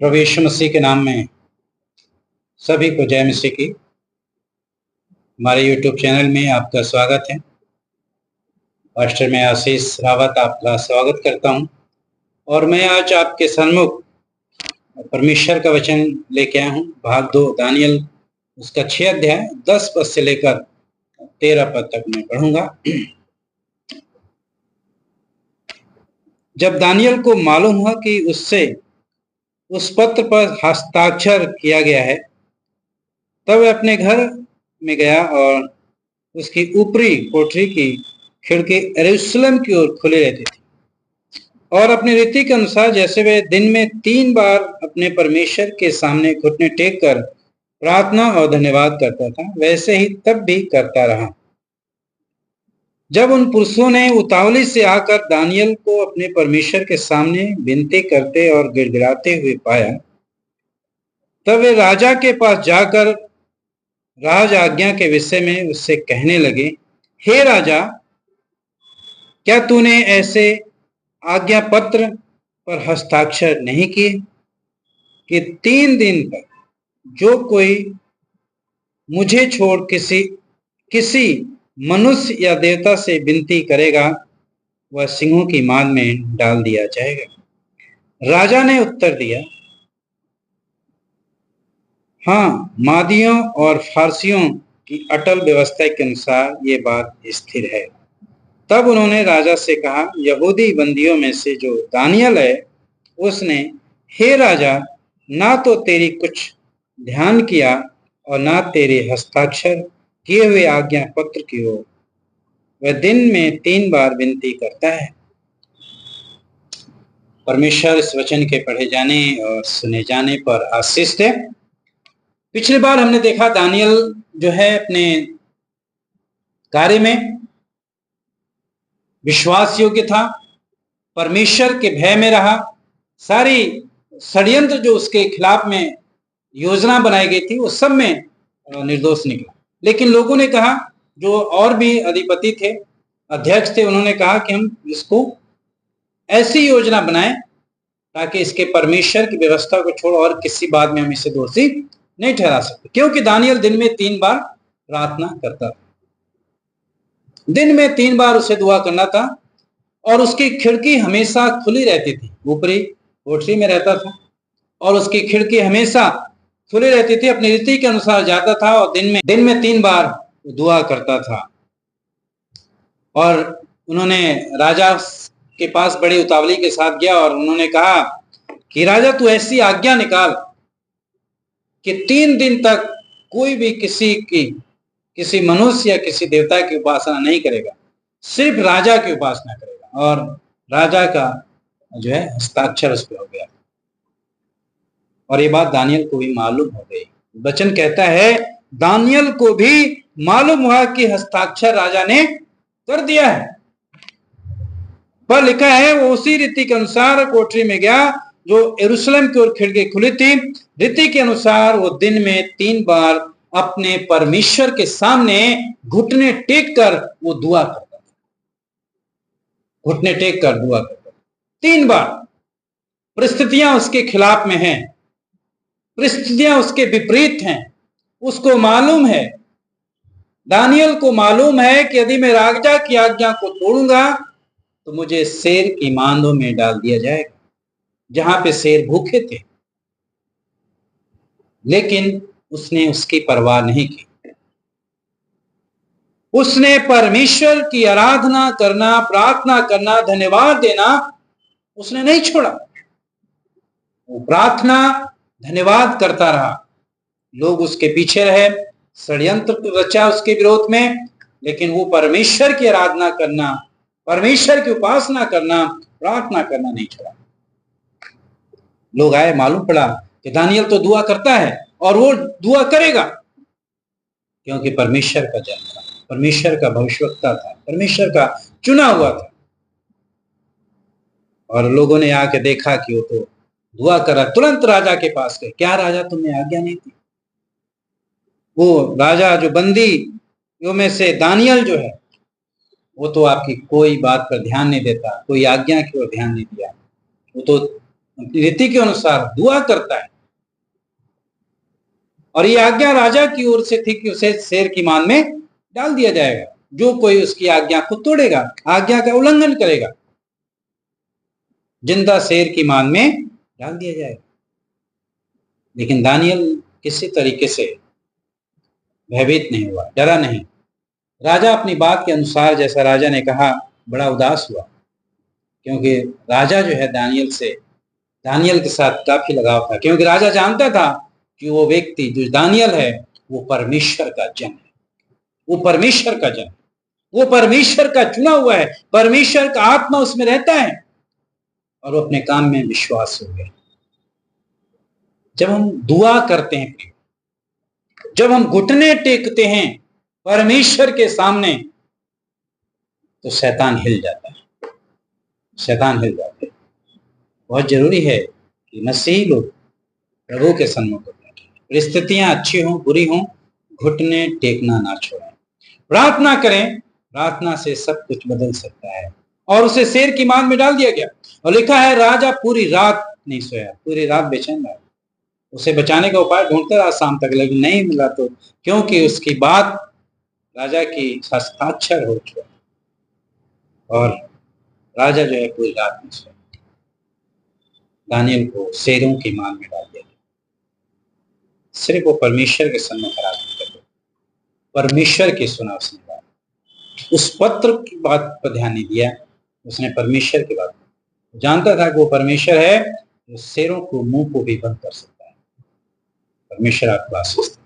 प्रभु यीशु मसीह के नाम में सभी को जय मसीह की। हमारे YouTube चैनल में आपका स्वागत है। पास्टर मैं आशीष रावत आपका स्वागत करता हूं और मैं आज आपके सन्मुख परमेश्वर का वचन लेके आया हूं। भाग 2 दानियल उसका 6 अध्याय 10 पद से लेकर 13 पद तक मैं पढ़ूंगा। जब दानियल को मालूम हुआ कि उससे उस पत्र पर हस्ताक्षर किया गया है, तब वह अपने घर में गया और उसकी ऊपरी कोठरी की खिड़की यरूशलेम की ओर खुली रहती थी और अपनी रीति के अनुसार जैसे वह दिन में 3 बार अपने परमेश्वर के सामने घुटने टेक कर प्रार्थना और धन्यवाद करता था, वैसे ही तब भी करता रहा। जब उन पुरुषों ने उतावली से आकर दानियल को अपने परमेश्वर के सामने विनती करते और गिड़गिड़ाते हुए पाया, तब वे राजा के पास जाकर राज आज्ञा के विषय में उससे कहने लगे, हे राजा, क्या तूने ऐसे आज्ञा पत्र पर हस्ताक्षर नहीं किए कि 3 दिन तक जो कोई मुझे छोड़ किसी मनुष्य या देवता से विनती करेगा वह सिंहों की मान में डाल दिया जाएगा। राजा ने उत्तर दिया, हाँ, मादियों और फारसियों की अटल व्यवस्था के अनुसार ये बात स्थिर है। तब उन्होंने राजा से कहा, यहूदी बंदियों में से जो दानियल है, उसने, हे राजा, ना तो तेरी कुछ ध्यान किया और ना तेरे हस्ताक्षर किए हुए आज्ञा पत्र की ओर वह दिन में 3 बार विनती करता है। परमेश्वर इस वचन के पढ़े जाने और सुने जाने पर आशीष दे। पिछली बार हमने देखा दानियल जो है अपने कार्य में विश्वास योग्य था, परमेश्वर के भय में रहा, सारी षड्यंत्र जो उसके खिलाफ में योजना बनाई गई थी वो सब में निर्दोष निकला। लेकिन लोगों ने कहा, जो और भी अधिपति थे, अध्यक्ष थे, उन्होंने कहा कि हम इसको ऐसी योजना बनाएं ताकि इसके परमेश्वर की व्यवस्था को छोड़ और किसी बात में हम इसे दोषी नहीं ठहरा सकते, क्योंकि दानियल दिन में 3 बार प्रार्थना करता था। दिन में 3 बार उसे दुआ करना था और उसकी खिड़की हमेशा खुली रहती थी। ऊपरी कोठरी में रहता था और उसकी खिड़की हमेशा खुली रहती थी, अपनी रीति के अनुसार जाता था और दिन में 3 बार दुआ करता था। और उन्होंने राजा के पास बड़ी उतावली के साथ गया और उन्होंने कहा कि राजा, तू ऐसी आज्ञा निकाल कि 3 दिन तक कोई भी किसी मनुष्य या किसी देवता की उपासना नहीं करेगा, सिर्फ राजा की उपासना करेगा। और राजा का जो है हस्ताक्षर उस पर हो गया और ये बात दानियल को भी मालूम हो गई। वचन कहता है, दानियल को भी मालूम हुआ कि हस्ताक्षर राजा ने कर दिया है। पर लिखा है, वो उसी रीति के अनुसार कोठरी में गया जो यरूशलेम की ओर खिड़की खुली थी। रीति के अनुसार वो दिन में 3 बार अपने परमेश्वर के सामने घुटने टेक कर वो दुआ करता था। घुटने टेक कर दुआ करता 3 बार। परिस्थितियां उसके खिलाफ में हैं, परिस्थितियां उसके विपरीत हैं, उसको मालूम है, दानियल को मालूम है कि यदि मैं राजा की आज्ञा को तोड़ूंगा तो मुझे शेर की मांदों में डाल दिया जाएगा, जहां पे शेर भूखे थे। लेकिन उसने उसकी परवाह नहीं की। उसने परमेश्वर की आराधना करना, प्रार्थना करना, धन्यवाद देना उसने नहीं छोड़ा। वो प्रार्थना, धन्यवाद करता रहा। लोग उसके पीछे रहे, षड्यंत्र रचा उसके विरोध में, लेकिन वो परमेश्वर की आराधना करना, परमेश्वर की उपासना करना, प्रार्थना करना नहीं छोड़ा। लोग आए, मालूम पड़ा कि दानियल तो दुआ करता है और वो दुआ करेगा, क्योंकि परमेश्वर का जन था, परमेश्वर का भविष्यवक्ता था, परमेश्वर का चुना हुआ था। और लोगों ने आके देखा कि वो तो दुआ कर रहा। तुरंत राजा के पास गए, क्या राजा, तुमने आज्ञा नहीं दी? वो राजा जो बंदियों में से दानियल जो है, वो तो आपकी कोई बात पर ध्यान नहीं देता, कोई आज्ञा की ओर ध्यान नहीं दिया। वो तो अपनी रीति के अनुसार दुआ करता है। और ये आज्ञा राजा की ओर से थी कि उसे शेर की मान में डाल दिया जाएगा। जो कोई उसकी आज्ञा को तोड़ेगा, आज्ञा का उल्लंघन करेगा, जिंदा शेर की मान में डाल दिया जाएगा। लेकिन दानियल किसी तरीके से भयभीत नहीं हुआ, डरा नहीं। राजा अपनी बात के अनुसार, जैसा राजा ने कहा, बड़ा उदास हुआ, क्योंकि राजा जो है दानियल के साथ काफी लगाव था। क्योंकि राजा जानता था कि वो व्यक्ति जो दानियल है वो परमेश्वर का जन है, वो परमेश्वर का जन, वो परमेश्वर का चुना हुआ है, परमेश्वर का आत्मा उसमें रहता है और वो अपने काम में विश्वास हो गया। जब हम दुआ करते हैं, जब हम घुटने टेकते हैं परमेश्वर के सामने, तो शैतान हिल जाता है, शैतान हिल जाता है। बहुत जरूरी है कि मसीही लोग प्रभु के सन्मुख बैठे, परिस्थितियां अच्छी हों बुरी हों, घुटने टेकना ना छोड़ें, प्रार्थना करें। प्रार्थना से सब कुछ बदल सकता है। और उसे शेर की मान में डाल दिया गया और लिखा है राजा पूरी रात नहीं सोया, पूरी रात बेचैन रहा। उसे बचाने का उपाय ढूंढता रहा शाम तक, लेकिन नहीं मिला। तो क्योंकि उसकी बात राजा की हस्ताक्षर हो चुका और राजा जो है पूरी रात नहीं सोया। दानियल को शेरों की मान में डाल दिया। सिर्फ वो परमेश्वर के सम्मुख आराधना कर, परमेश्वर की सुना उसने बात, उस पत्र की बात पर ध्यान नहीं दिया। उसने परमेश्वर की बात जानता था कि वो परमेश्वर है जो शेरों को मुंह को भी बंद कर सकता है। परमेश्वर आपको आशीष दे।